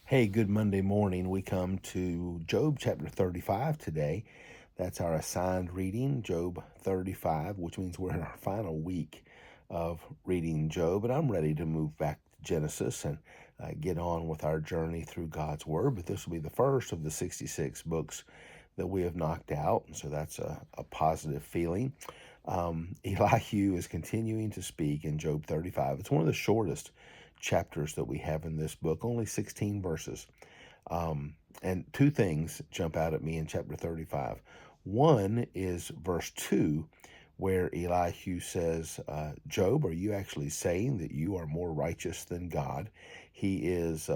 Hey, good Monday morning. We come to Job chapter 35 today. That's our assigned reading, Job 35, which means we're in our final week of reading Job. And I'm ready to move back to Genesis and get on with our journey through God's Word. But this will be the first of the 66 books that we have knocked out. So that's a positive feeling. Elihu is continuing to speak in Job 35. It's one of the shortest chapters that we have in this book, only 16 verses. And two things jump out at me in chapter 35. One is verse 2, where Elihu says, Job, are you actually saying that you are more righteous than God? He's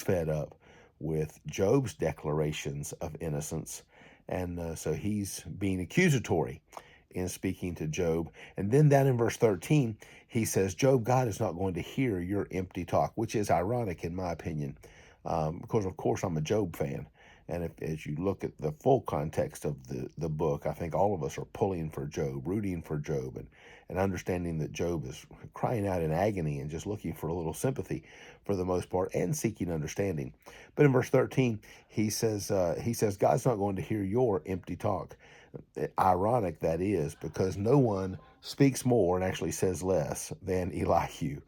fed up with Job's declarations of innocence. And so he's being accusatory in speaking to Job. And then down in verse 13, he says, Job, God is not going to hear your empty talk, which is ironic in my opinion, because of course I'm a Job fan. And as you look at the full context of the book, I think all of us are pulling for Job, rooting for Job, and understanding that Job is crying out in agony and just looking for a little sympathy for the most part and seeking understanding. But in verse 13, he says, God's not going to hear your empty talk. Ironic that is, because no one speaks more and actually says less than Elihu.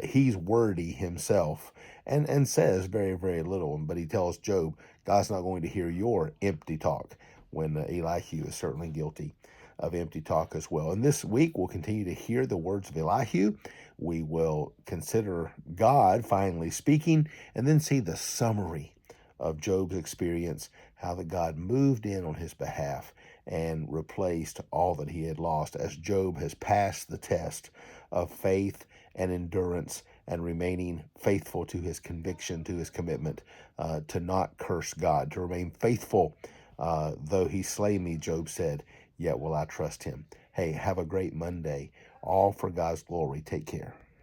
He's wordy himself and says very, very little, but he tells Job, God's not going to hear your empty talk, when Elihu is certainly guilty of empty talk as well. And this week we'll continue to hear the words of Elihu. We will consider God finally speaking and then see the summary of Job's experience, how that God moved in on his behalf and replaced all that he had lost as Job has passed the test of faith and endurance and remaining faithful to his conviction, to his commitment to not curse God, to remain faithful. Though he slay me, Job said, yet will I trust him. Hey, have a great Monday. All for God's glory. Take care.